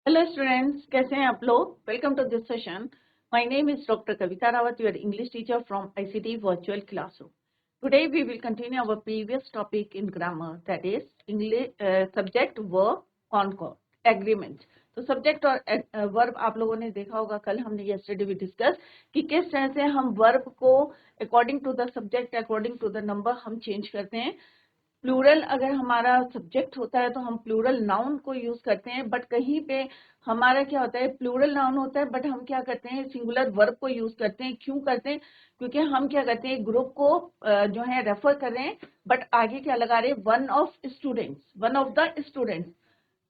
Hello students, कैसे हैं आप लोग। Welcome to this session. My name is doctor Kavita Rawat, your English teacher from ICT virtual classroom. Today we will continue our previous topic in grammar, that is English subject verb concord agreement. तो subject और verb आप लोगों ने देखा होगा, कल हमने yesterday भी डिस्कस कि किस तरह से हम वर्ब को according to the subject, according to the number हम चेंज करते हैं। प्लूरल अगर हमारा सब्जेक्ट होता है तो हम प्लूरल नाउन को यूज करते हैं, बट कहीं पे हमारा क्या होता है, प्लूरल नाउन होता है बट हम क्या करते हैं, सिंगुलर वर्ब को यूज करते हैं। क्यों करते हैं? क्योंकि हम क्या करते हैं, ग्रुप को जो है रेफर कर रहे हैं, बट आगे क्या लगा रहे हैं, one of students, one of the students,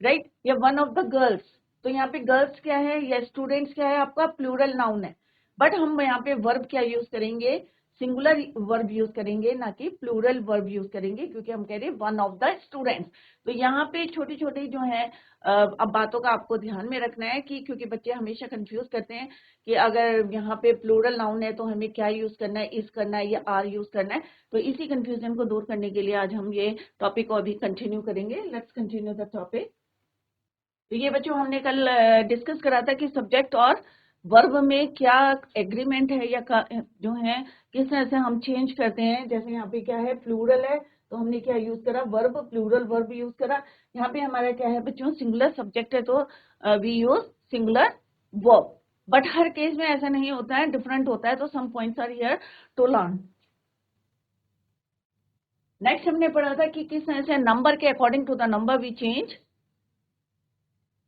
right, या वन ऑफ द गर्ल्स। तो यहाँ पे गर्ल्स क्या है या स्टूडेंट्स क्या है, आपका प्लूरल नाउन है, बट हम यहाँ पे वर्ब क्या यूज करेंगे, सिंगुलर वर्ब यूज करेंगे, ना कि प्लूरल वर्ब यूज करेंगे, क्योंकि हम कह रहे हैं वन ऑफ द स्टूडेंट्स। तो यहाँ पे छोटी छोटी जो है अब बातों का आपको ध्यान में रखना है कि क्योंकि बच्चे हमेशा कंफ्यूज करते हैं कि अगर यहाँ पे प्लूरल नाउन है तो हमें क्या यूज करना है, इज करना है या आर यूज करना है। तो इसी कंफ्यूजन को दूर करने के लिए आज हम ये टॉपिक को अभी कंटिन्यू करेंगे। Let's continue the topic. तो ये बच्चों हमने कल डिस्कस करा था कि सब्जेक्ट और वर्ब में क्या एग्रीमेंट है या जो है किस तरह से हम चेंज करते हैं। जैसे यहाँ पे क्या है, प्लूरल है तो हमने क्या यूज करा, वर्ब, प्लूरल वर्ब यूज करा। यहाँ पे हमारा क्या है बच्चों, सिंगुलर सब्जेक्ट है तो we use singular verb. But हर केस में ऐसा नहीं होता है, डिफरेंट होता है। तो some points are here to learn. Next हमने पढ़ा था कि किस तरह से नंबर के according to the number we change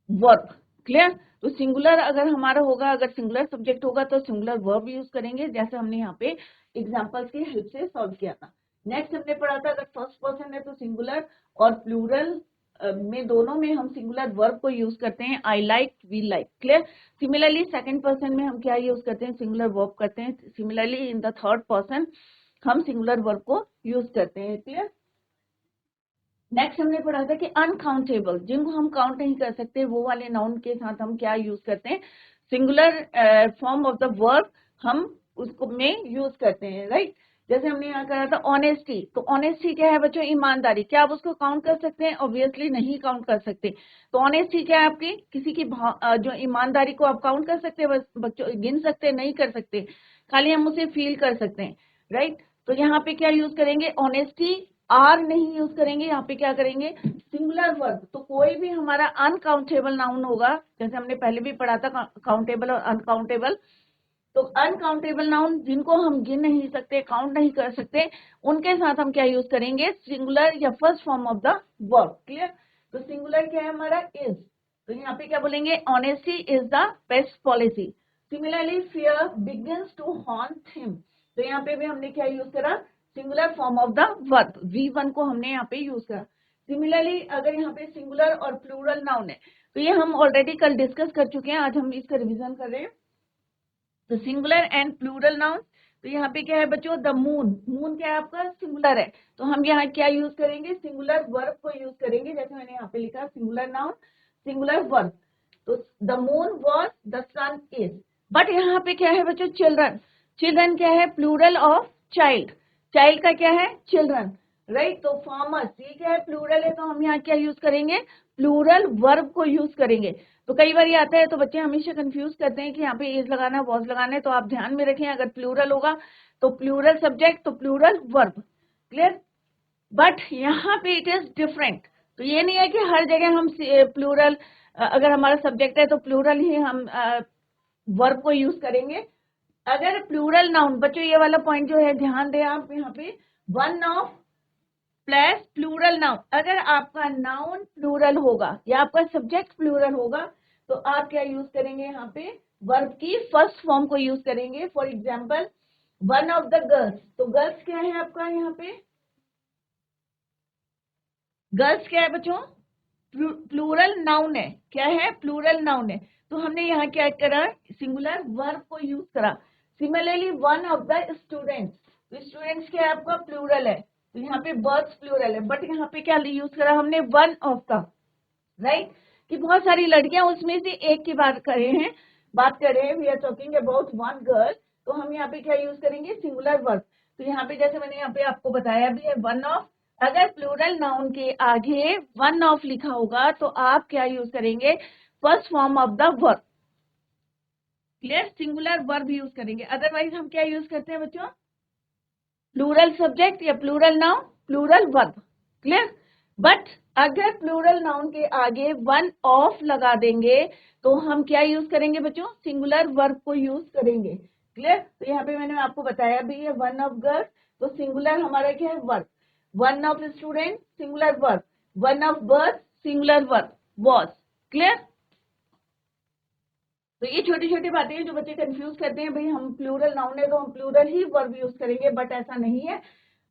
verb. Clear? तो सिंगुलर अगर हमारा होगा, अगर सिंगुलर सब्जेक्ट होगा तो सिंगुलर वर्ब यूज करेंगे, जैसे हमने यहाँ पे एग्जांपल्स की हेल्प से सॉल्व किया था। नेक्स्ट हमने पढ़ा था अगर फर्स्ट पर्सन है तो सिंगुलर और प्लूरल में दोनों में हम सिंगुलर वर्ब को यूज करते हैं, I like, we like. Clear? Similarly second person में हम क्या यूज करते हैं, सिंगुलर वर्ब करते हैं। Similarly in the third person हम सिंगुलर वर्ब को यूज करते हैं। क्लियर? नेक्स्ट हमने पढ़ा था कि अनकाउंटेबल, जिनको हम काउंट नहीं कर सकते, वो वाले नाउन के साथ हम क्या यूज करते हैं, singular form of the verb हम उसको में यूज करते हैं, राइट। जैसे हमने यहाँ करा था ऑनेस्टी। तो ऑनेस्टी क्या है बच्चों, ईमानदारी। क्या आप उसको काउंट कर सकते हैं? ऑब्वियसली नहीं काउंट कर सकते। तो ऑनेस्टी क्या है आपकी, किसी की जो ईमानदारी को आप काउंट कर सकते हैं? बस बच्चों गिन सकते हैं? नहीं कर सकते, खाली हम उसे फील कर सकते हैं, राइट। तो यहाँ पे क्या यूज करेंगे, ऑनेस्टी। आर नहीं यूज करेंगे, यहाँ पे क्या करेंगे, सिंगुलर वर्ब। तो कोई भी हमारा अनकाउंटेबल नाउन होगा, जैसे हमने पहले भी पढ़ा था काउंटेबल और अनकाउंटेबल। तो अनकाउंटेबल नाउन जिनको हम गिन नहीं सकते, काउंट नहीं कर सकते, उनके साथ हम क्या यूज करेंगे, सिंगुलर या first form of the verb. Clear? तो सिंगुलर क्या है हमारा, इज। तो यहाँ पे क्या बोलेंगे, honesty is the best policy. Similarly fear begins to haunt him. तो यहाँ पे भी हमने क्या यूज करा, singular form of the verb, V1 को हमने यहाँ पे यूज करा। सिमिलरली अगर यहाँ पे सिंगुलर और प्लूरल नाउन है तो ये हम ऑलरेडी कल डिस्कस कर चुके हैं, आज हम इसका रिवीजन कर रहे हैं। तो सिंगुलर एंड प्लूरल नाउन। तो यहाँ पे क्या है बच्चों, द मून। मून क्या है आपका, सिंगुलर है, तो हम यहाँ क्या यूज करेंगे, सिंगुलर वर्ब को यूज करेंगे। जैसे मैंने यहाँ पे लिखा सिंगुलर नाउन सिंगुलर वर्ब। तो the moon was, the sun is. But यहाँ पे क्या है बच्चों, चिल्ड्रन। चिल्ड्रन क्या है, प्लूरल ऑफ चाइल्ड। चाइल्ड का क्या है, चिल्ड्रन, राइट। तो फार्मर्स, ये क्या है, प्लूरल है, तो हम यहाँ क्या यूज करेंगे, प्लूरल वर्ब को यूज करेंगे। तो कई बार ये आता है तो बच्चे हमेशा कंफ्यूज करते हैं कि यहाँ पे इज लगाना है, वॉज लगाना है। तो आप ध्यान में रखें, अगर प्लूरल होगा तो प्लूरल सब्जेक्ट तो प्लूरल वर्ब। क्लियर? बट यहाँ पे इट इज डिफरेंट। तो ये नहीं है कि हर जगह हम प्लूरल, अगर हमारा सब्जेक्ट है तो प्लूरल ही हम वर्ब को यूज करेंगे। अगर प्लूरल नाउन, बच्चों ये वाला पॉइंट जो है ध्यान दें आप, यहाँ पे one of plus plural noun. अगर आपका नाउन प्लूरल होगा या आपका सब्जेक्ट प्लूरल होगा तो आप क्या यूज करेंगे, यहाँ पे वर्ब की फर्स्ट फॉर्म को यूज करेंगे। For example one of the girls. तो गर्ल्स क्या है आपका, यहाँ पे गर्ल्स क्या है बच्चों, प्लूरल नाउन है। क्या है, प्लूरल नाउन है। तो हमने यहाँ क्या करा, सिंगुलर वर्ब को यूज करा। Similarly one of the students. तो स्टूडेंट्स क्या है आपका, प्लूरल है, तो यहाँ पे बर्ड्स प्लूरल है, बट यहाँ पे क्या यूज करा हमने, वन ऑफ का, राइट। कि बहुत सारी लड़कियां, उसमें से एक की बात कर रहे हैं, we are talking about one girl. तो हम यहाँ पे क्या यूज करेंगे, सिंगुलर वर्ब। तो यहाँ पे जैसे मैंने यहाँ पे आपको बताया भी है, वन ऑफ। अगर प्लूरल नाउन के आगे वन ऑफ लिखा होगा तो आप क्या यूज करेंगे, first form of the verb. Clear, singular verb use करेंगे, अदरवाइज हम क्या यूज करते हैं बच्चों, प्लूरल सब्जेक्ट या plural noun, plural verb. Clear, but अगर प्लूरल नाउन के आगे वन ऑफ लगा देंगे तो हम क्या यूज करेंगे बच्चों, सिंगुलर वर्ब को यूज करेंगे। क्लियर, तो यहाँ पे मैंने आपको बताया भी है वन ऑफ गर्ल्स, तो सिंगुलर हमारा क्या है, verb. One of student, singular verb. One of bird, singular verb, was. Clear, तो ये छोटी छोटी बातें हैं जो बच्चे कंफ्यूज करते हैं, भाई हम प्लूरल नाउन है तो हम प्लूरल ही वर्ब यूज करेंगे, बट ऐसा नहीं है।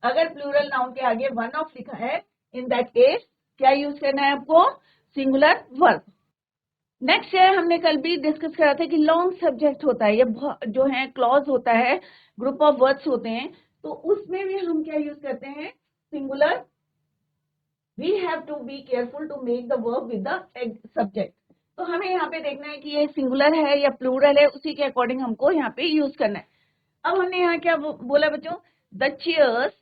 अगर प्लूरल नाउन के आगे वन ऑफ लिखा है, इन दैट केस क्या यूज करना है आपको, सिंगुलर वर्ब। नेक्स्ट है, हमने कल भी डिस्कस करा था कि लॉन्ग सब्जेक्ट होता है, ये जो है क्लॉज होता है, ग्रुप ऑफ वर्ड्स होते हैं, तो उसमें भी हम क्या यूज करते हैं, singular. We have to be careful to make the verb with the subject. तो हमें यहाँ पे देखना है कि ये सिंगुलर है या प्लूरल है, उसी के अकॉर्डिंग हमको यहाँ पे यूज करना है। अब हमने यहाँ क्या बोला बच्चों, the chairs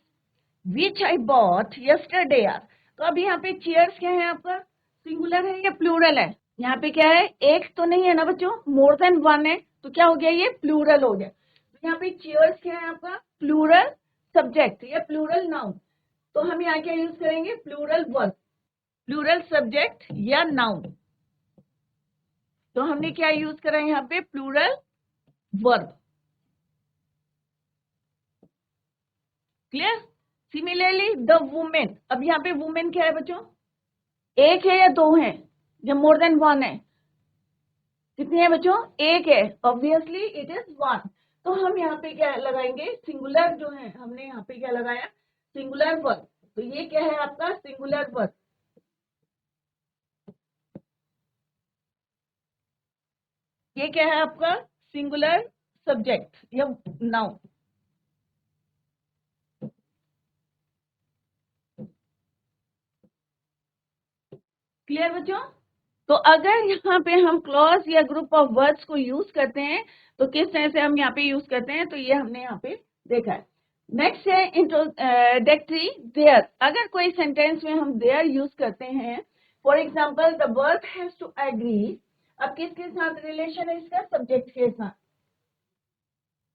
which I bought yesterday are. तो अब यहाँ पे चेयर्स क्या है आपका, सिंगुलर है या प्लूरल है, यहाँ पे क्या है, एक तो नहीं है ना बच्चों, मोर देन वन है, तो क्या हो गया, ये प्लूरल हो गया। तो यहाँ पे चेयर्स क्या है आपका, प्लूरल सब्जेक्ट या प्लूरल नाउन, तो हम यहाँ क्या यूज करेंगे, प्लूरल वर्ब, प्लूरल सब्जेक्ट या नाउन। तो हमने क्या यूज करा यहाँ पे, plural verb. Clear, similarly the women, अब यहाँ पे वुमेन क्या है बच्चों, एक है या दो है, या मोर देन वन है, कितनी है बच्चों, एक है, ऑब्वियसली इट इज वन। तो हम यहाँ पे क्या लगाएंगे, सिंगुलर जो है, हमने यहाँ पे क्या लगाया, सिंगुलर वर्ब। तो ये क्या है आपका, सिंगुलर वर्ब। ये क्या है आपका, सिंगुलर सब्जेक्ट या नाउन। क्लियर बच्चों, तो अगर यहाँ पे हम क्लॉज या ग्रुप ऑफ वर्ड्स को यूज करते हैं तो किस तरह से हम यहाँ पे यूज करते हैं, तो ये हमने यहाँ पे देखा है। नेक्स्ट है इंट्रोडक्टरी देयर। अगर कोई सेंटेंस में हम देयर यूज करते हैं, for example the verb has to agree, अब किसके साथ रिलेशन है इसका, सब्जेक्ट के साथ,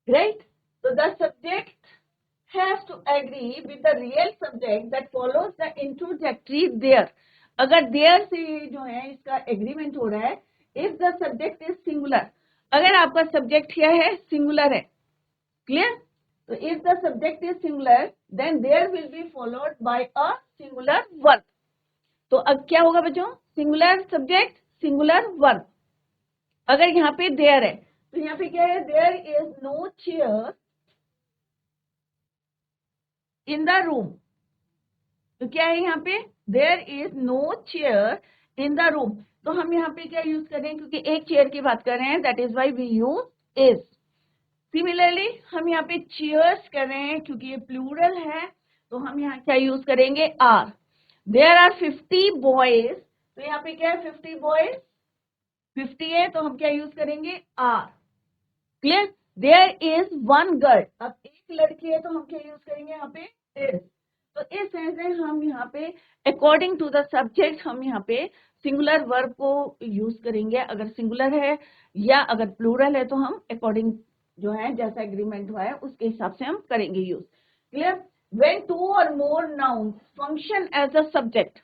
राइट। तो the subject has to agree with the real subject that follows the introductory there। अगर there से जो है इसका एग्रीमेंट हो रहा है, if the subject is singular, अगर आपका सब्जेक्ट क्या है, सिंगुलर है। क्लियर, तो if the subject is singular then there will be followed by a singular verb। तो अब क्या होगा बच्चों, सिंगुलर सब्जेक्ट, सिंगुलर वर्ब। अगर यहाँ पे there है तो यहाँ पे क्या है, there is no chair in the room. तो क्या है यहाँ पे, there is no chair in the room. तो हम यहाँ पे क्या यूज कर रहे हैं, क्योंकि एक चेयर की बात कर रहे हैं, that is why we use is. Similarly हम यहाँ पे चेयर्स कर रहे हैं, क्योंकि ये प्लूरल है, तो हम यहाँ क्या यूज करेंगे, आर। देयर आर 50 बॉयज, तो यहाँ पे क्या है, 50 बॉयज, 50 है, तो हम क्या यूज करेंगे, are. Clear, there is one girl, अब एक लड़की है तो हम क्या यूज करेंगे यहाँ पे, इज। तो इस तरह से हम यहाँ पे अकॉर्डिंग टू द सब्जेक्ट हम यहाँ पे सिंगुलर वर्ब को यूज करेंगे, अगर सिंगुलर है, या अगर प्लूरल है तो हम अकॉर्डिंग जो है जैसा एग्रीमेंट हुआ है उसके हिसाब से हम करेंगे यूज। क्लियर, व्हेन टू और more noun function as a subject,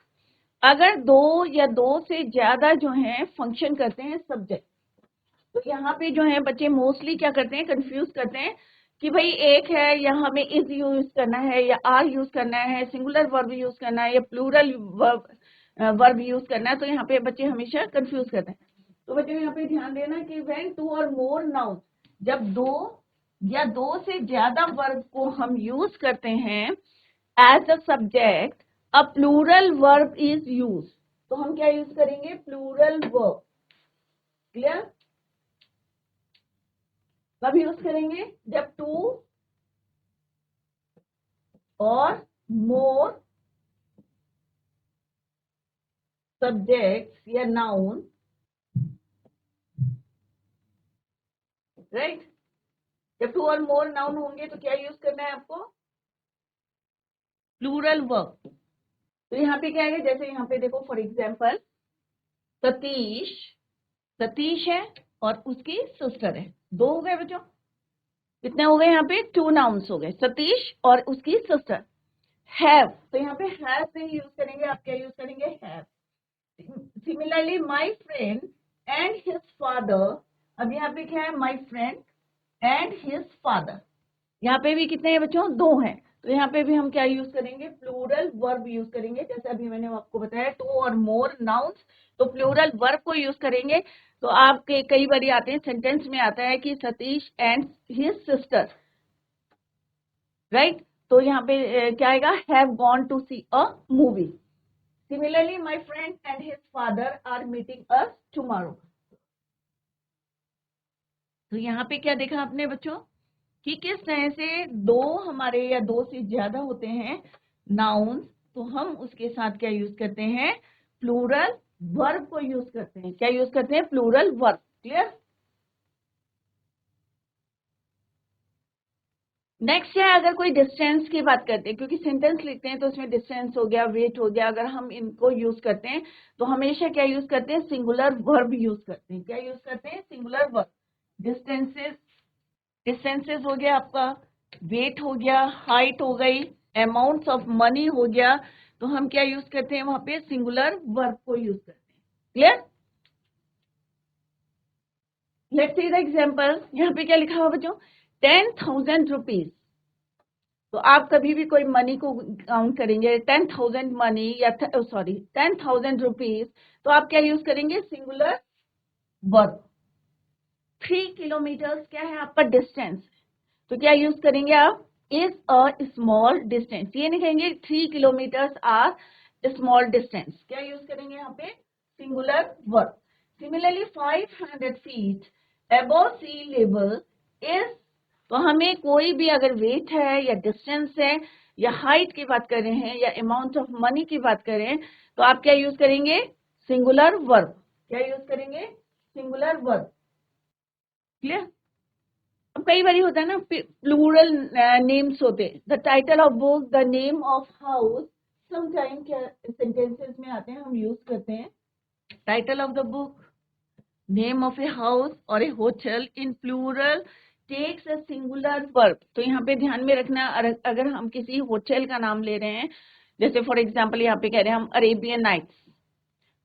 अगर दो या दो से ज्यादा जो है फंक्शन करते हैं सब्जेक्ट, तो यहाँ पे जो है बच्चे मोस्टली क्या करते हैं, कंफ्यूज करते हैं कि भाई एक है, या हमें इज यूज करना है, या आर यूज करना है, सिंगुलर वर्ब यूज करना है, या प्लूरल वर्ब यूज करना है। तो यहाँ पे बच्चे हमेशा कंफ्यूज करते हैं। तो बच्चे यहाँ पे ध्यान देना कि व्हेन टू और मोर नाउन, जब दो या दो से ज्यादा वर्ब को हम यूज करते हैं as a subject, a plural verb is use. तो हम क्या यूज करेंगे, प्लूरल वर्ब। क्लियर, कब यूज करेंगे, जब टू और मोर सब्जेक्ट या नाउन, राइट। जब टू और मोर नाउन होंगे तो क्या यूज करना है आपको, प्लूरल वर्ब। तो यहाँ पे क्या है, जैसे यहाँ पे देखो फॉर एग्जाम्पल सतीश सतीश है और उसकी सिस्टर है। 2 हो गए बच्चों, कितने हो गए यहाँ पे? 2 नाउन्स हो गए, सतीश और उसकी सिस्टर। हैव, तो यहाँ पे हैव से यूज करेंगे, आप क्या यूज करेंगे? Have. Similarly my friend and his father, अब यहाँ पे क्या है? माई फ्रेंड एंड हिज फादर। यहाँ पे भी कितने हैं बच्चों? 2 हैं, तो यहाँ पे भी हम क्या यूज करेंगे? प्लूरल वर्ब यूज करेंगे। जैसे अभी मैंने आपको बताया 2 और मोर नाउन्स, तो प्लूरल वर्ब को यूज करेंगे। तो आपके कई बार आते हैं, सेंटेंस में आता है कि Satish and his sister, right? तो यहाँ पे क्या आएगा? Have gone to see a movie. Similarly my friend and his father are meeting us tomorrow. तो यहाँ पे क्या देखा आपने बच्चों कि किस तरह से 2 हमारे या 2 से ज्यादा होते हैं नाउन्स, तो हम उसके साथ क्या यूज करते हैं? प्लूरल वर्ब को यूज करते हैं। क्या यूज करते हैं? Plural verb. क्लियर? नेक्स्ट है, अगर कोई डिस्टेंस की बात करते हैं, क्योंकि सेंटेंस लिखते हैं तो उसमें डिस्टेंस हो गया, वेट हो गया, अगर हम इनको यूज करते हैं तो हमेशा क्या यूज करते हैं? सिंगुलर वर्ब यूज करते हैं। क्या यूज करते हैं? Singular verb. डिस्टेंसेस, डिस्टेंसेस हो गया आपका, वेट हो गया, हाइट हो गई, अमाउंट्स ऑफ मनी हो गया, तो हम क्या यूज करते हैं? वहां पे सिंगुलर वर्ब को यूज करते हैं। Clear? Let's see the example. यहाँ पे क्या लिखा हुआ बच्चों? 10,000 रुपीज। तो आप कभी भी कोई मनी को काउंट करेंगे, 10,000 मनी या सॉरी 10,000 रुपीज, तो आप क्या यूज करेंगे? Singular verb. 3 किलोमीटर क्या है आपका? डिस्टेंस। तो क्या यूज करेंगे आप? Is a small distance. ये नहीं कहेंगे 3 किलोमीटर आर स्मॉल डिस्टेंस। क्या यूज करेंगे यहाँ पे? Singular verb. Similarly 500 feet above sea level is, तो हमें कोई भी अगर वेट है या डिस्टेंस है या हाइट की बात कर रहे हैं या अमाउंट ऑफ मनी की बात करें, तो आप क्या यूज करेंगे? Singular verb. क्या यूज करेंगे? Singular verb. क्लियर? अब कई बार होता है ना, प्लूरल नेम्स होते हैं, the title of book, the name of house, sometime क्या सेंटेंसेस में आते हैं, हम यूज करते हैं title of the book, name of a house और a hotel in plural takes a singular verb. तो यहाँ पे ध्यान में रखना, अगर हम किसी होटल का नाम ले रहे हैं, जैसे फॉर एग्जाम्पल यहाँ पे कह रहे हैं हम अरेबियन नाइट्स,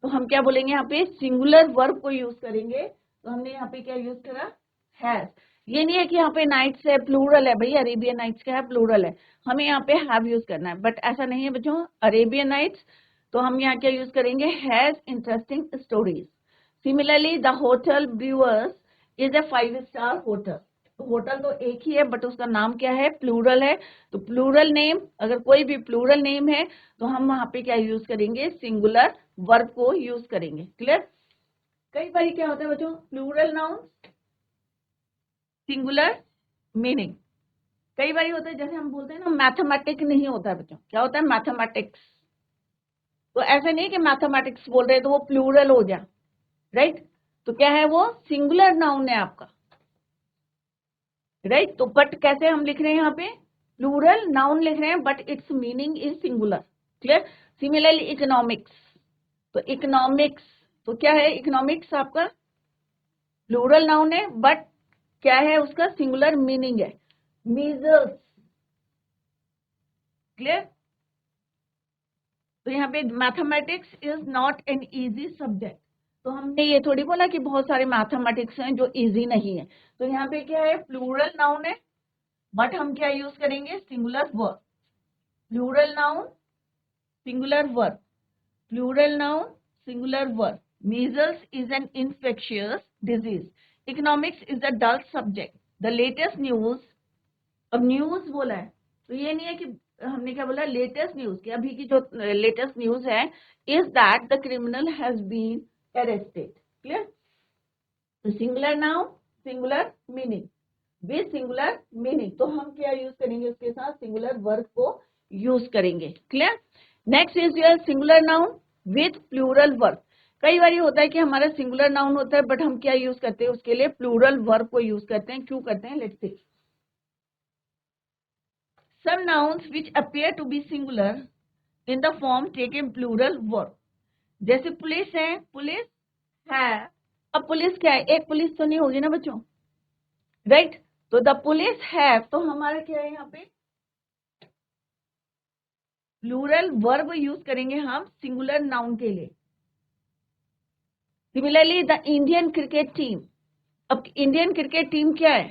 तो हम क्या बोलेंगे? यहाँ पे सिंगुलर वर्ब को यूज करेंगे। तो हमने यहाँ पे क्या यूज करा? हैज। ये नहीं है कि यहाँ पे नाइट्स है प्लूरल है, भाई अरेबियन नाइट्स क्या है? प्लूरल है, हमें यहाँ पे हैव यूज करना है, बट ऐसा नहीं है बच्चों। अरेबियन नाइट्स, तो हम यहाँ क्या यूज करेंगे? Has interesting stories. Similarly the hotel brewers is a 5 star hotel. तो होटल तो एक ही है, बट उसका नाम क्या है? प्लूरल है। तो प्लूरल नेम, अगर कोई भी प्लूरल नेम है तो हम वहां पे क्या यूज करेंगे? सिंगुलर वर्ब को यूज करेंगे। क्लियर? कई बार क्या होता है बच्चों? Plural noun singular meaning. कई बार होता है, जैसे हम बोलते हैं ना मैथमेटिक नहीं होता है बच्चों, क्या होता है? मैथमेटिक्स। तो ऐसा नहीं कि मैथमेटिक्स बोल रहे हैं तो वो प्लूरल हो गया, राइट? तो क्या है वो? सिंगुलर नाउन है आपका, राइट? तो बट कैसे हम लिख रहे हैं यहाँ पे? प्लूरल नाउन लिख रहे हैं, but it's meaning is singular. Clear? Similarly economics, तो इकोनॉमिक्स, तो क्या है? इकोनॉमिक्स आपका प्लूरल नाउन है, बट क्या है उसका? सिंगुलर मीनिंग है, मीजल्स। क्लियर? तो यहाँ पे mathematics is not an easy subject. तो हमने ये थोड़ी बोला कि बहुत सारे मैथमेटिक्स हैं जो इजी नहीं है। तो यहाँ पे क्या है? प्लूरल नाउन है, बट हम क्या यूज करेंगे? Singular verb. Plural noun singular verb, plural noun singular verb. Measles is an infectious disease, economics is a dull subject, the latest news. अब न्यूज बोला है, तो ये नहीं है कि हमने क्या बोला? लेटेस्ट न्यूज, कि अभी की जो लेटेस्ट न्यूज है is that the criminal has been arrested. Clear? तो singular noun singular meaning with singular meaning, तो हम क्या यूज करेंगे उसके साथ? सिंगुलर वर्ब को यूज करेंगे। Clear? Next is your singular noun with plural verb. कई बार होता है कि हमारा सिंगुलर नाउन होता है, बट हम क्या यूज करते हैं उसके लिए? प्लूरल वर्ब को यूज करते हैं। क्यों करते हैं? Let's see. Some nouns which appear to be singular in the form take a plural verb. जैसे पुलिस है, पुलिस है, अब पुलिस क्या है, एक पुलिस तो नहीं होगी ना बच्चों, राइट। तो द पुलिस हैव, तो हमारा क्या है यहाँ पे प्लूरल वर्ब यूज करेंगे हम सिंगुलर नाउन के लिए। Similarly the Indian cricket team, अब इंडियन क्रिकेट टीम क्या है,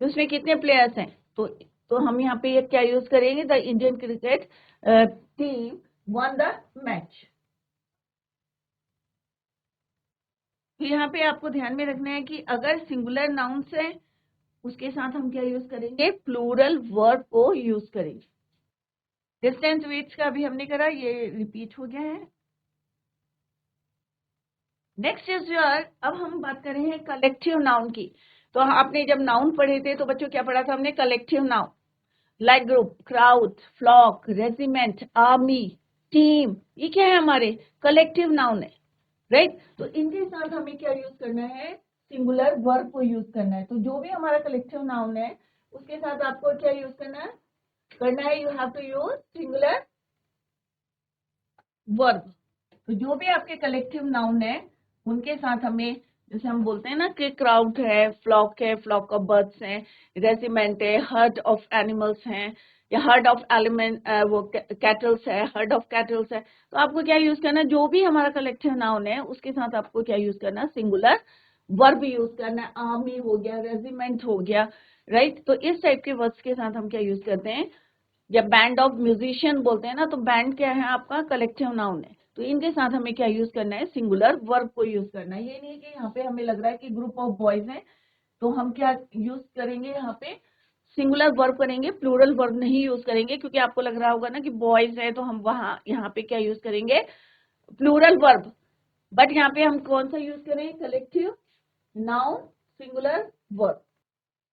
तो उसमें कितने प्लेयर्स हैं, तो हम यहाँ पे ये क्या यूज करेंगे, the Indian cricket team one the match. तो यहाँ पे आपको ध्यान में रखना है कि अगर सिंगुलर नाउन्स है उसके साथ हम क्या यूज करेंगे, प्लूरल वर्ब को यूज करेंगे। डिस्टेंस वेट्स का भी हमने करा, ये रिपीट हो गया है। नेक्स्ट इज योर, अब हम बात कर रहे हैं कलेक्टिव नाउन की। तो आपने जब नाउन पढ़े थे तो बच्चों क्या पढ़ा था हमने, collective noun, like group, crowd, flock, regiment, army, team, ये क्या है हमारे कलेक्टिव नाउन है, राइट। तो इनके साथ हमें क्या यूज करना है, सिंगुलर वर्ब को यूज करना है। तो जो भी हमारा कलेक्टिव नाउन है उसके साथ आपको क्या यूज करना है, you have to use singular verb. तो जो भी आपके कलेक्टिव नाउन है उनके साथ हमें, जैसे हम बोलते हैं ना कि क्राउड है, फ्लॉक ऑफ बर्ड्स हैं, रेजिमेंट है, हर्ड ऑफ एनिमल्स हैं, या हर्ड ऑफ एलिमेंट वो कैटल्स है, हर्ड ऑफ कैटल्स है। तो आपको क्या यूज करना है, जो भी हमारा कलेक्टिव नाउन है उसके साथ आपको क्या यूज करना है, सिंगुलर वर्ब यूज करना है। आर्मी हो गया, रेजिमेंट हो गया, राइट। तो इस टाइप के वर्ड्स के साथ हम क्या यूज करते हैं, जब बैंड ऑफ म्यूजिशियन बोलते हैं ना, तो बैंड क्या है आपका कलेक्टिव नाउन है। तो इनके साथ हमें क्या यूज करना है, सिंगुलर वर्ब को यूज करना है। ये नहीं है कि यहाँ पे हमें लग रहा है कि ग्रुप ऑफ बॉयज हैं तो हम क्या यूज करेंगे, यहाँ पे सिंगुलर वर्ब करेंगे, प्लूरल वर्ब नहीं यूज करेंगे, क्योंकि आपको लग रहा होगा ना कि बॉयज है तो हम वहां यहाँ पे क्या यूज करेंगे, प्लूरल वर्ब। बट यहाँ पे हम कौन सा यूज करें, collective noun singular verb.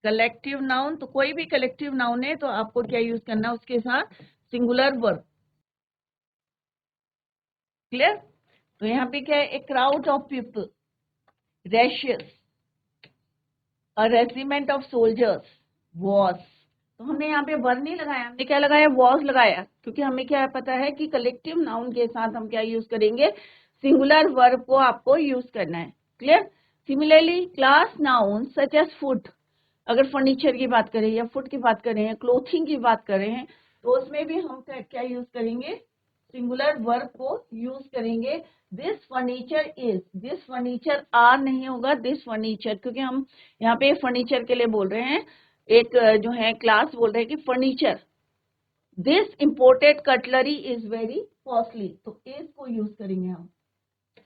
Collective noun, तो कोई भी कलेक्टिव नाउन है तो आपको क्या यूज करना है उसके साथ, सिंगुलर वर्ब। क्लियर। तो यहाँ पे क्या है, ए क्राउड ऑफ पीपल, रेशियस, अ रेजिमेंट ऑफ सोल्जर्स, वॉस। तो हमने यहाँ पे वर नहीं लगाया, हमने क्या लगाया, वॉस लगाया, क्योंकि हमें क्या पता है कि कलेक्टिव नाउन के साथ हम क्या यूज करेंगे, सिंगुलर वर्ब को आपको यूज करना है। Clear. Similarly class noun such as food, अगर फर्नीचर की बात करें या फूड की बात करें, क्लोथिंग की बात करें, तो उसमें भी हम क्या यूज करेंगे, सिंगुलर वर्ब को यूज करेंगे। This furniture is, this furniture are नहीं होगा, दिस फर्नीचर, क्योंकि हम यहाँ पे फर्नीचर के लिए बोल रहे हैं, एक जो है क्लास बोल रहे हैं कि furniture. This imported cutlery is very costly, तो इज को यूज करेंगे हम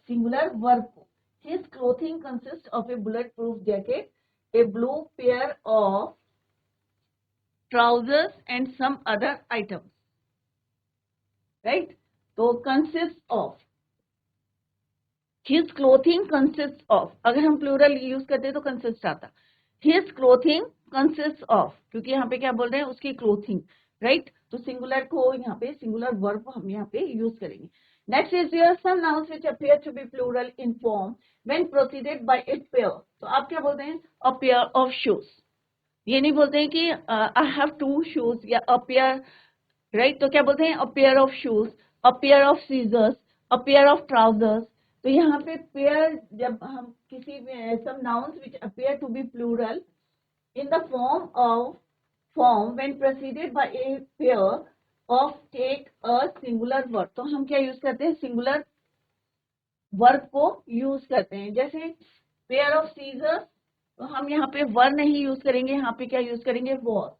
सिंगुलर वर्ब को। His clothing consist of A bullet proof jacket, a blue pair of trousers and some other items, right? तो consists of, his clothing consists of, अगर हम plural use करते तो consist आता, his clothing consists of, क्योंकि यहाँ पे क्या बोल रहे हैं, उसकी clothing, right? तो सिंगुलर को यहाँ पे सिंगुलर वर्ब हम यहाँ पे यूज करेंगे। Next is your some nouns which appear to be plural in form when preceded by a pair, तो आप क्या बोलते हैं, a pair of shoes। ये नहीं बोलते हैं कि आई हैव टू शूज या अ पेयर, राइट। तो क्या बोलते हैं, a pair of shoes, a pair of scissors, a pair of trousers. तो यहाँ पे पेयर, जब हम किसी some nouns which appear to be plural in the form when preceded by a pair of take a singular verb, तो हम क्या use करते हैं, सिंगुलर वर्ब को यूज करते हैं। जैसे पेयर ऑफ सीजर्स, तो हम यहाँ पे वर नहीं यूज करेंगे, यहाँ पे क्या यूज करेंगे, was.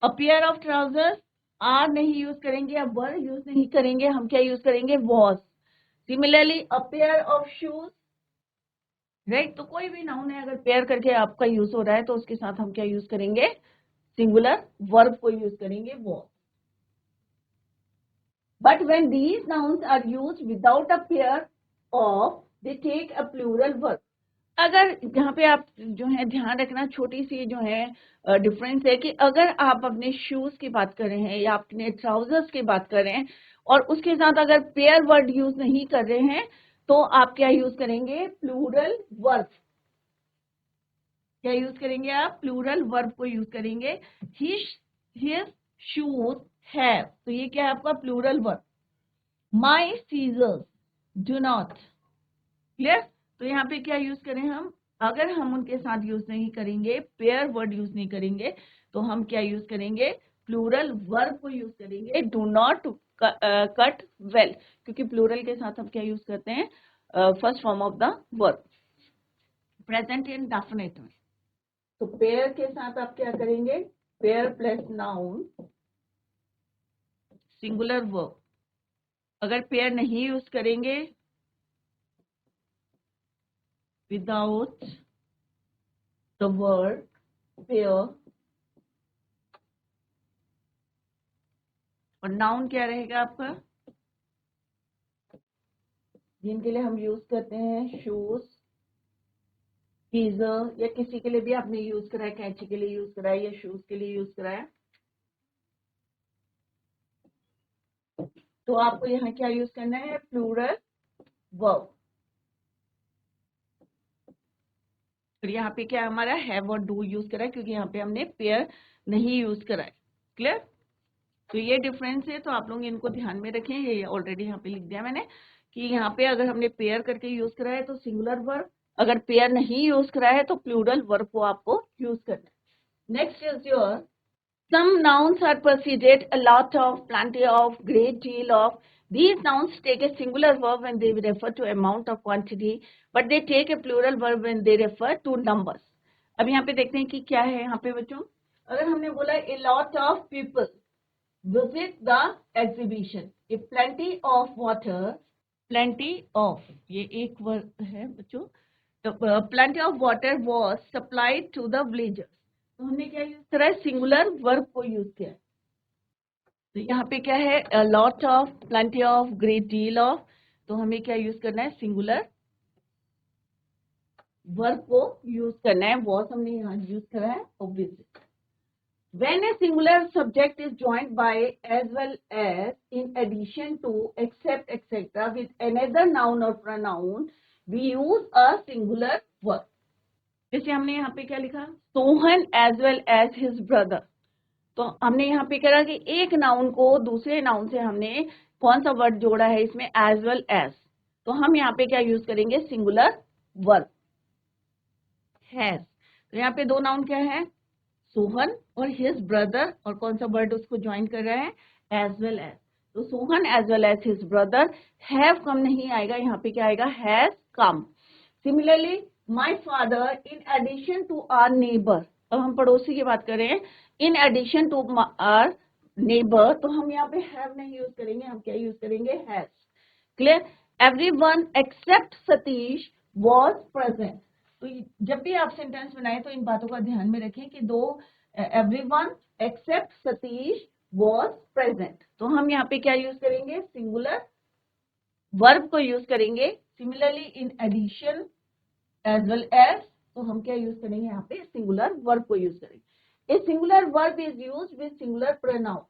A pair of trousers, are नहीं यूज करेंगे, अब वर यूज नहीं करेंगे, हम क्या यूज करेंगे, was. Similarly a pair of shoes, right. तो कोई भी नाउन है अगर पेयर करके आपका यूज हो रहा है तो उसके साथ हम क्या यूज करेंगे, सिंगुलर वर्ब को यूज करेंगे, was. But when these nouns are used without a pair of, they take a plural verb. अगर यहाँ पे आप जो है ध्यान रखना, छोटी सी जो है डिफरेंस है कि अगर आप अपने शूज की बात कर रहे हैं या अपने ट्राउजर्स की बात कर रहे हैं और उसके साथ अगर पेयर वर्ड यूज नहीं कर रहे हैं तो आप क्या यूज करेंगे, प्लूरल वर्ब। क्या यूज करेंगे आप, प्लूरल वर्ब को यूज करेंगे। हिज शूज हैव, तो ये क्या है आपका plural verb. My scissors do not, clear. तो यहाँ पे क्या यूज करें हम, अगर हम उनके साथ यूज नहीं करेंगे, पेयर वर्ड यूज नहीं करेंगे, तो हम क्या यूज करेंगे, प्लूरल वर्ब को यूज करेंगे। डू नॉट कट वेल, क्योंकि प्लूरल के साथ हम क्या यूज करते हैं, first form of the verb, present in definite में। तो पेयर के साथ आप क्या करेंगे, pair plus noun singular verb. अगर पेयर नहीं यूज करेंगे, विदाउट द वर्ड पेयर, और नाउन क्या रहेगा आपका, जिनके लिए हम यूज करते हैं शूज, गीजर, या किसी के लिए भी आपने यूज कराया, कैंची के लिए यूज कराया या शूज के लिए यूज कराया, तो आपको यहाँ क्या यूज करना है, प्लूरल वर्ब। फिर यहाँ पे क्या हमारा हैव और डू यूज करा है, क्योंकि यहाँ पे हमने पेयर नहीं यूज करा है। क्लियर। तो ये डिफरेंस है, तो आप लोग इनको ध्यान में रखें। ये ऑलरेडी यहाँ पे लिख दिया मैंने कि यहाँ पे अगर हमने पेयर करके यूज करा है तो सिंगुलर वर्ब, अगर पेयर नहीं यूज करा है तो प्लूरल वर्ब को आपको यूज करना है। Next is your some nouns are preceded a lot of, plenty of, great deal of. These nouns take a singular verb when they refer to amount of quantity, but they take a plural verb when they refer to numbers. अब यहाँ पे देखते हैं कि क्या है यहाँ पे बच्चों। अगर हमने बोला a lot of people visit the exhibition, a plenty of water, plenty of, ये एक वर्ड है बच्चों, तो plenty of water was supplied to the villagers। तो हमने क्या यूज करा है, सिंगुलर वर्ब को यूज किया है। तो यहाँ पे क्या है, lot of, plenty of, great deal of, तो हमें क्या यूज करना है, सिंगुलर वर्ब को यूज करना है। वॉज हमने यहाँ यूज करा है obviously. When a singular subject is joined by as well as in addition to except etc with another noun or pronoun, we use a singular verb। जैसे हमने यहाँ पे क्या लिखा, Sohan as well as his brother. तो हमने यहाँ पे करा कि एक नाउन को दूसरे नाउन से हमने कौन सा वर्ड जोड़ा है इसमें, एज वेल एज। तो हम यहाँ पे क्या यूज करेंगे, सिंगुलर वर्ब हैज। तो यहाँ पे दो नाउन क्या है, सोहन और हिज ब्रदर, और कौन सा वर्ड उसको ज्वाइन कर रहा है, एज वेल एज। तो Sohan as well as his brother have come नहीं आएगा, यहाँ पे क्या आएगा, has come. Similarly my father in addition to our neighbour, अब हम पड़ोसी की बात करें, in addition to our neighbour, तो हम यहाँ पे हैव नहीं यूज करेंगे, हम क्या यूज करेंगे, has. Clear. Everyone except Satish was present. तो जब भी आप सेंटेंस बनाए तो इन बातों का ध्यान में रखें कि दो, everyone except Satish was present, तो हम यहाँ पे क्या यूज करेंगे, सिंगुलर वर्ब को यूज करेंगे। Similarly in addition as well as, तो हम क्या यूज करेंगे, यहाँ पे सिंगुलर वर्ब को यूज करेंगे। A singular verb is used with singular pronoun.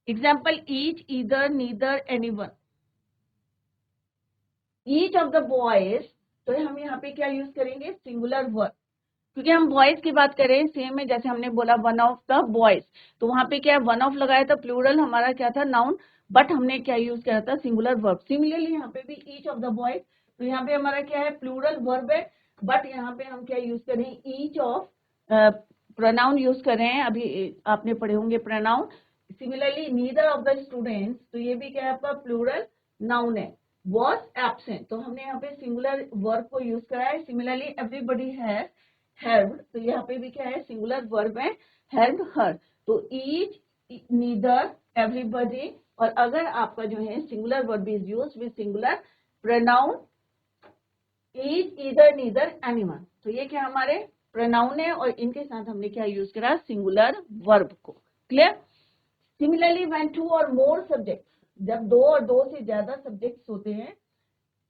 Example each, either, neither, anyone. Each of the boys, तो हम यहाँ पे क्या यूज करेंगे, सिंगुलर वर्ब, क्योंकि हम बॉयज की बात करें। सेम है जैसे हमने बोला वन ऑफ द बॉयज, तो वहां पे क्या वन ऑफ लगाया था, प्लूरल हमारा क्या था, नाउन, बट हमने क्या यूज किया था, सिंगुलर वर्ब। सिमिलरली यहाँ पे भी ईच ऑफ द बॉयज, तो यहाँ पे हमारा क्या है, प्लूरल वर्ब है, बट यहाँ पे हम क्या यूज करें, ईच ऑफ, प्रोनाउन यूज कर रहे हैं, अभी आपने पढ़े होंगे pronoun. Similarly neither of the students, तो ये भी क्या है आपका, प्लूरल नाउन है। वॉज एब्सेंट, तो हमने यहाँ पे सिंगुलर वर्ब को यूज करा है। सिमिलरली एवरीबडी हैज हेल्प्ड, तो यहाँ पे भी क्या है, सिंगुलर वर्ब है, हेल्प हर। तो ईच, नीदर, एवरीबडी, और अगर आपका जो है singular verb is used with singular pronoun, each, either, neither, anyone, तो ये क्या हमारे प्रोनाउन है, और इनके साथ हमने क्या यूज करा, सिंगुलर वर्ब को। क्लियर। सिमिलरली व्हेन टू और मोर सब्जेक्ट्स, जब दो और दो से ज्यादा सब्जेक्ट्स होते हैं,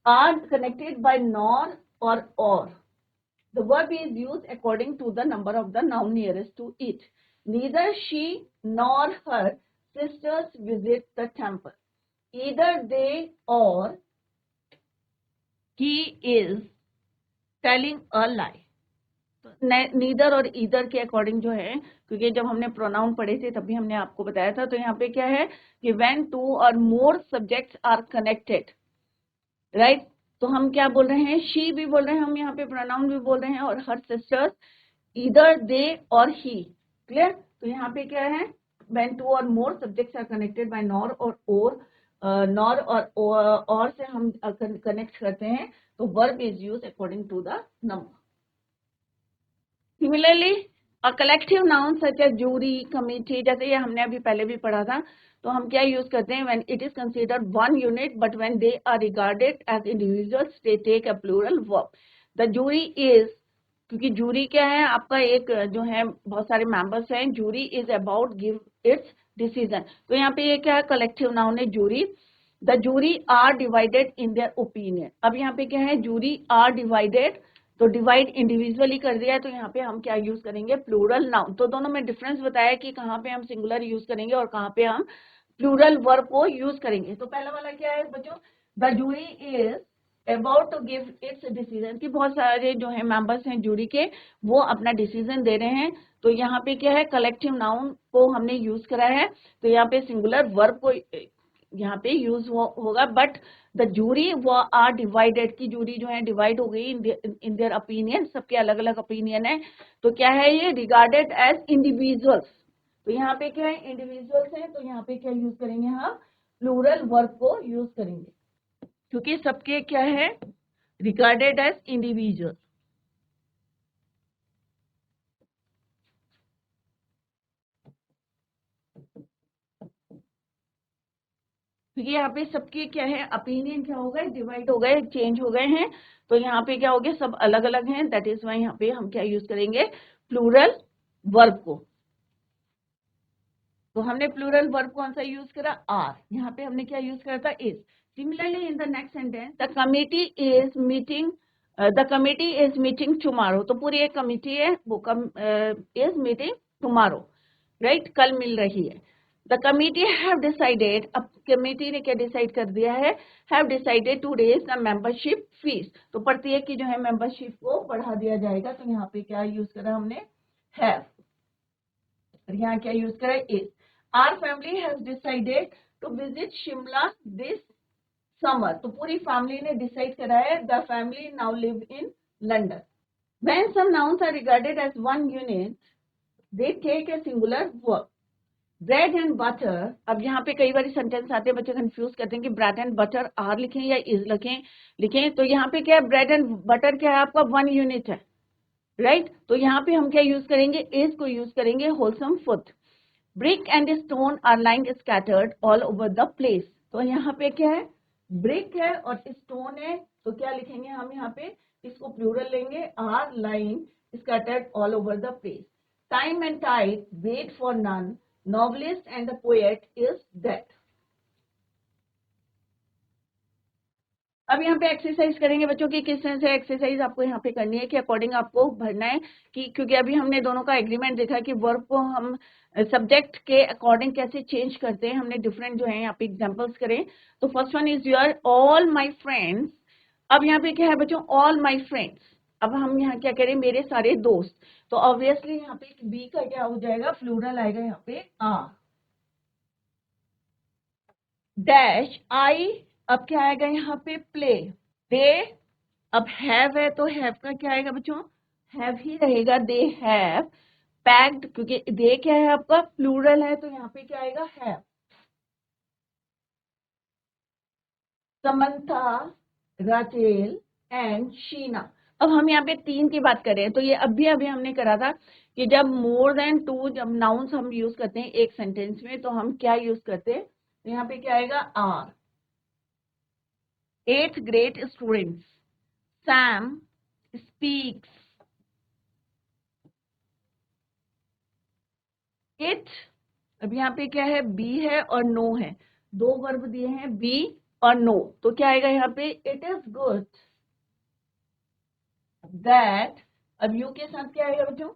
आर कनेक्टेड बाय नॉर और, the verb is used according to the number of the noun nearest to it. Neither she nor her sisters visit the temple. Either they or he is telling a lie. neither और either के according जो है क्योंकि जब हमने pronoun पढ़े थे तब भी हमने आपको बताया था। तो यहाँ पे क्या है कि when 2 or more subjects are connected, right, तो हम क्या बोल रहे हैं, शी भी बोल रहे हैं, हम यहाँ पे प्रोनाउन भी बोल रहे हैं, और हर सिस्टर्स, ईदर दे और ही, क्लियर। तो यहाँ पे क्या है, when 2 or more subjects are connected by nor or nor or से हम कनेक्ट करते हैं, तो verb is use according to the number. Similarly a collective noun such as jury, committee, जैसे ये हमने अभी पहले भी पढ़ा था, तो हम क्या यूज करते हैं, when it is considered one unit but when they are regarded as individuals they take a plural verb. The jury is, क्योंकि जूरी क्या है आपका, एक जो है बहुत सारे मेंबर्स हैं, jury is about give its decision. तो यहाँ पे ये क्या है, कलेक्टिव नाउन है jury. The jury are divided in their opinion. अब यहाँ पे क्या है, जूरी आर डिवाइडेड, तो डिवाइड इंडिविजुअली कर दिया है, तो यहाँ पे हम क्या यूज करेंगे, प्लूरल नाउन। तो दोनों में डिफरेंस बताया कि कहाँ पे हम सिंगुलर यूज करेंगे और कहाँ पे हम प्लूरल वर्ब को यूज करेंगे। तो पहला वाला क्या है बच्चों, the jury is about to give its decision, की बहुत सारे जो है मेंबर्स हैं जूरी के, वो अपना डिसीजन दे रहे हैं। तो यहाँ पे क्या है, कलेक्टिव नाउन को हमने यूज करा है, तो यहाँ पे सिंगुलर वर्ब को यहाँ पे यूज होगा। बट द जूरी वो आर डिवाइडेड, की जूरी जो है डिवाइड हो गई इन देयर ओपिनियन, सबके अलग अलग ओपिनियन है। तो क्या है ये, रिगार्डेड एज इंडिविजुअल्स। तो यहाँ पे क्या है, इंडिविजुअल्स है, तो यहाँ पे क्या यूज करेंगे हम, प्लूरल वर्ब को यूज करेंगे, क्योंकि सबके क्या है, रिगार्डेड एज इंडिविजुअल। क्योंकि यहाँ पे सबके क्या है, ओपिनियन क्या हो गए, डिवाइड हो गए, चेंज हो गए हैं। तो यहाँ पे क्या हो गया, सब अलग अलग हैं, दैट इज वाई यहाँ पे हम क्या यूज करेंगे, प्लूरल वर्ब को। तो हमने प्लूरल वर्ब कौन सा यूज करा, आर। यहाँ पे हमने क्या यूज करा था, is. Similarly in the next sentence, the committee is meeting, the committee is meeting tomorrow. तो पूरी एक कमिटी है, वो इज मीटिंग टुमारो, राइट, कल मिल रही है। द कमिटी हैव डिसाइडेड, अब कमिटी ने क्या डिसाइड कर दिया है, have decided to raise the membership fees. तो प्रत्येक की जो है मेंबरशिप को बढ़ा दिया जाएगा। तो यहाँ पे क्या यूज करा हमने, हैव, और यहाँ क्या यूज करा, is. Our family has decided to visit Shimla this summer. तो पूरी फैमिली ने डिसाइड करा है, the family now live in London. When some nouns are regarded as one unit, they take a singular verb. Bread and butter, अब यहाँ पे कई बार sentence आते हैं, बच्चे कंफ्यूज करते हैं कि ब्रेड एंड बटर आर लिखें या इज लिखें। तो यहाँ पे क्या है, ब्रेड एंड बटर क्या है आपका, वन यूनिट है, राइट। तो यहाँ पे हम क्या यूज करेंगे, इज को यूज करेंगे, wholesome food. Brick and stone are lying scattered all over the place. तो यहाँ पे क्या है, ब्रिक है और स्टोन है, तो क्या लिखेंगे हम यहाँ पे, इसको प्लूरल लेंगे, are lying scattered all over the place. Time and tide wait for none, novelist and the poet is dead. अब यहाँ पे एक्सरसाइज करेंगे बच्चों की, किस तरह से एक्सरसाइज आपको यहाँ पे करनी है कि अकॉर्डिंग आपको भरना है, कि क्योंकि अभी हमने दोनों का एग्रीमेंट देखा कि वर्ब को हम सब्जेक्ट के अकॉर्डिंग कैसे चेंज करते हैं। हमने डिफरेंट जो है यहाँ पे एग्जांपल्स करें। तो first one is your all my friends. अब यहाँ पे क्या है बच्चों, ऑल माय फ्रेंड्स। अब हम यहाँ क्या करें, मेरे सारे दोस्त। तो ऑब्वियसली यहाँ पे बी का क्या हो जाएगा, प्लूरल आएगा यहाँ पे आर। डैश आई, अब क्या आएगा यहाँ पे, प्ले। दे, अब हैव है तो हैव का क्या आएगा बच्चों, हैव ही रहेगा, दे हैव पैक्ड, क्योंकि दे क्या है आपका, प्लूरल है, तो यहाँ पे क्या आएगा, have. Samantha, Rachel and Sheena. अब हम यहाँ पे तीन की बात करें, तो ये अभी हमने करा था कि जब मोर देन टू, जब नाउन्स हम यूज करते हैं एक सेंटेंस में, तो हम क्या यूज करते हैं, तो यहाँ पे क्या आएगा, are. 8th grade students, Sam speaks it। अब यहाँ पे क्या है, बी है और नो है, दो वर्ब दिए हैं, बी और नो। तो क्या आएगा यहाँ पे, इट इज गुड दैट। अब यू के साथ क्या आएगा बच्चों,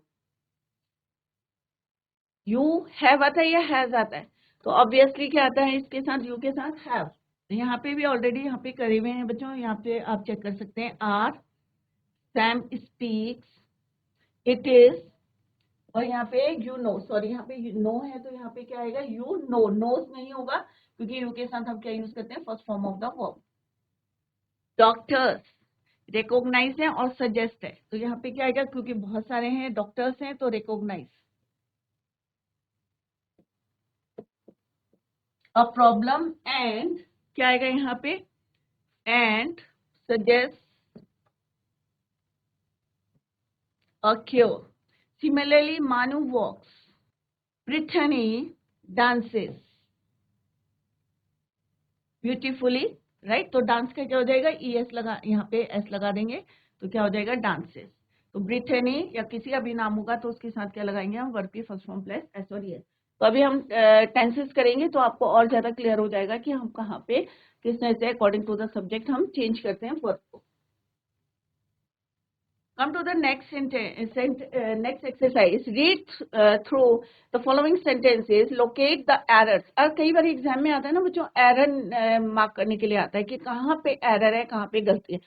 यू हैव आता है या हैज आता है, तो ऑब्वियसली क्या आता है इसके साथ, यू के साथ हैव। यहाँ पे भी ऑलरेडी यहाँ पे करे हुए हैं बच्चों, यहाँ पे आप चेक कर सकते हैं, are, Sam speaks, it is, और यहाँ पे यू नो, सॉरी यहाँ पे नो है तो यहाँ पे क्या आएगा, यू नो, नोज नहीं होगा क्योंकि यू के साथ हम क्या यूज करते हैं, first form of the verb. Doctors recognise है और सजेस्ट है, तो यहाँ पे क्या आएगा, क्योंकि बहुत सारे हैं डॉक्टर्स हैं तो रिकॉग्नाइज। अ प्रॉब्लम एंड क्या आएगा यहाँ पे, and suggest a cure. Similarly मानू वॉक्स, ब्रिथनी डांसेस ब्यूटीफुली, राइट। तो डांस का क्या हो जाएगा, ई एस लगा, यहाँ पे एस लगा देंगे तो क्या हो जाएगा, डांसेस। तो ब्रिथनी या किसी का भी नाम होगा तो उसके साथ क्या लगाएंगे हम, वर्ब की फर्स्ट फॉर्म प्लस एस और एस। तो अभी हम टेंसेस करेंगे तो आपको और ज्यादा क्लियर हो जाएगा कि हम कहाँ पे किस तरह से अकॉर्डिंग टू द सब्जेक्ट हम चेंज करते हैं वर्ब को। Come to the next next exercise. Read through the following sentences. Locate the errors. और कई बार एग्जाम में आता है ना बच्चों, एरर मार्क करने के लिए आता है कि कहाँ पे एरर है, कहाँ पे गलती है।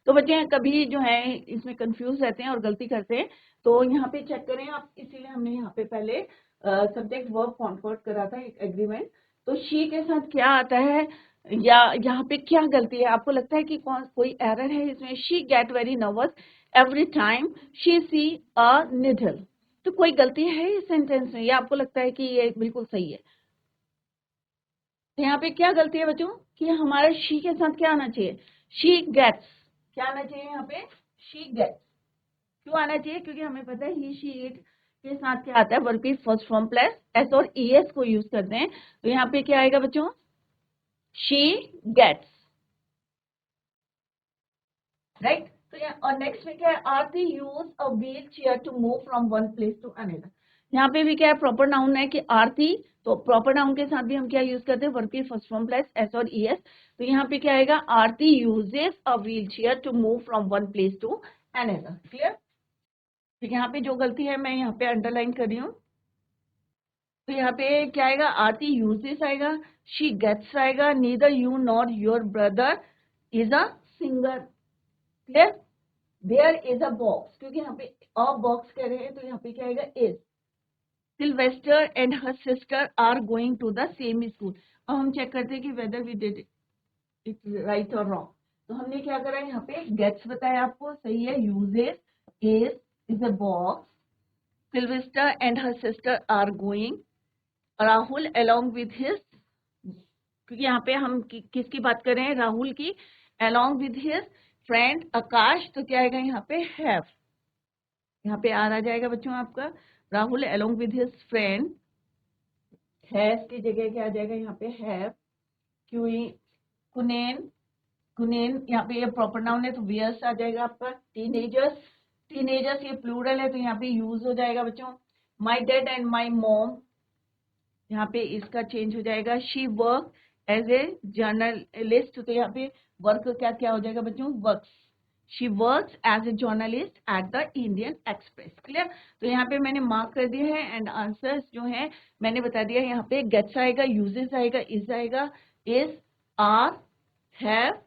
तो बच्चे कभी जो है इसमें कंफ्यूज रहते हैं और गलती करते हैं, तो यहाँ पे चेक करें आप। इसीलिए हमने यहाँ पे पहले सब्जेक्ट वर्ब कॉन्वर्ट करा था, एक एग्रीमेंट। तो शी के साथ क्या आता है या यहाँ पे क्या गलती है, आपको लगता है कि कोई एरर है इसमें। She get very nervous every time she see a needle. तो कोई गलती है इस सेंटेंस में या आपको लगता है कि ये बिल्कुल सही है। तो यहाँ पे क्या गलती है बच्चों, कि हमारा शी के साथ क्या आना चाहिए, शी गेट्स। क्या आना चाहिए यहाँ पे, शी गेट्स। क्यों आना चाहिए, क्योंकि हमें पता है ही शी इट के साथ क्या आता है, वर्ब की फर्स्ट फॉर्म प्लस एस और ई एस को यूज करते हैं। तो यहाँ पे क्या आएगा बच्चों, शी गेट्स, राइट। तो और नेक्स्ट में क्या है, Aarti use a wheelchair to move from one place to another. यहाँ पे भी क्या है, प्रॉपर नाउन है कि आरती, तो प्रॉपर नाउन के साथ भी हम क्या यूज करते हैं, वर्ब की फर्स्ट फॉर्म प्लस एस और ई एस। तो यहाँ पे क्या आएगा, Aarti uses a wheelchair to move from one place to another. Clear. तो यहाँ पे जो गलती है मैं यहाँ पे अंडरलाइन कर रही हूँ। तो यहाँ पे क्या आएगा, आरती यूजेस आएगा, शी गेट्स आएगा, neither you nor your brother is a singer. Clear. There is a box, क्योंकि यहाँ पे अ बॉक्स कह रहे हैं तो यहाँ पे क्या आएगा, is. Sylvester and her sister are going to the same school. अब हम चेक करते हैं कि whether we did it right or wrong. तो हमने क्या करा, यहाँ पे गेट्स बताया आपको, सही है। Uses, is a box, Sylvester and her sister are going, Rahul along with his, क्योंकि यहाँ पे हम किसकी बात कर रहे हैं, राहुल की, along with his friend आकाश। तो क्या आएगा यहाँ पे, have। यहाँ पे आ जाएगा बच्चों आपका, Rahul along with his friend, has की जगह क्या आ जाएगा यहाँ पे, have। कुनेन, कुनेन यहाँ पे ये प्रॉपर नाउन है तो वियर्स आ जाएगा आपका। टीनेजर्स, टीनेजर्स ये प्लूरल है तो यहाँ पे यूज हो जाएगा बच्चों। My dad and my mom, यहाँ पे इसका चेंज हो जाएगा। She work as a journalist, तो यहाँ पे वर्क क्या क्या हो जाएगा बच्चों, works. She works as a journalist at the Indian Express. Clear. तो यहाँ पे मैंने मार्क कर दिया है एंड आंसर्स जो है मैंने बता दिया। यहाँ पे गेट्स आएगा, यूजेस आएगा, इज आएगा, is, are, have,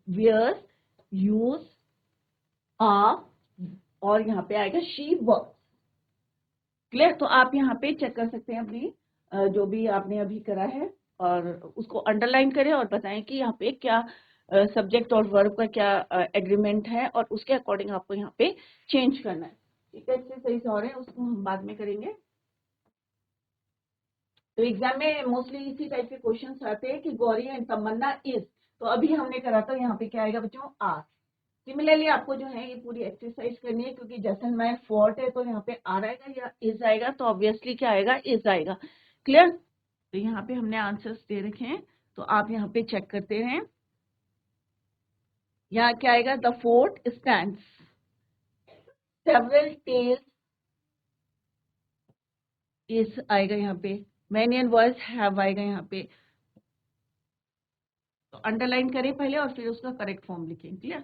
wears, use, are, और यहाँ पे आएगा शी वर्क्स। क्लियर। तो आप यहाँ पे चेक कर सकते हैं अपनी जो भी आपने अभी करा है और उसको अंडरलाइन करें और बताएं कि यहाँ पे क्या सब्जेक्ट और वर्ब का क्या एग्रीमेंट है और उसके अकॉर्डिंग आपको यहाँ पे चेंज करना है। ठीक है, इससे सही से और है उसको हम बाद में करेंगे। तो एग्जाम में मोस्टली इसी टाइप के क्वेश्चन आते हैं कि गौरी एंड तमन्ना इज, तो अभी हमने करा था यहाँ पे क्या आएगा बच्चों, आर। सिमिलरली आपको जो है ये पूरी एक्सरसाइज करनी है, क्योंकि जैसलमेर फोर्ट है तो यहाँ पे आर आएगा या इज आएगा, तो ऑब्वियसली क्या आएगा, इज आएगा। क्लियर। तो यहाँ पे हमने आंसर्स दे रखे हैं तो आप यहाँ पे चेक करते हैं। यहाँ क्या आएगा, the fort stands, several tales is आएगा यहाँ पे, मैनी एंड वर्ड्स हैव आएगा यहाँ पे। तो अंडरलाइन करें पहले और फिर उसका करेक्ट फॉर्म लिखें। क्लियर।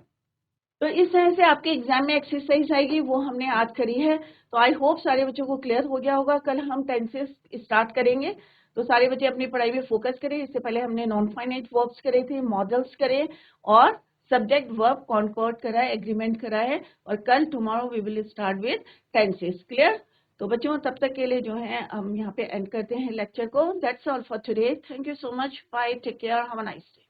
तो इस तरह से आपके एग्जाम में एक्सरसाइज आएगी, वो हमने आज करी है। तो आई होप सारे बच्चों को क्लियर हो गया होगा। कल हम टेंसेस स्टार्ट करेंगे, तो सारे बच्चे अपनी पढ़ाई में फोकस करें। इससे पहले हमने नॉन फाइनाइट वर्ब्स करे थे, मॉडल्स करे और सब्जेक्ट वर्ब कॉन्कॉर्ड करा है, एग्रीमेंट करा है। और कल tomorrow we will start with tenses. Clear. तो बच्चों तब तक के लिए जो है हम यहाँ पे एंड करते हैं लेक्चर को। That's all for today. Thank you so much. Bye, take care, have a nice day.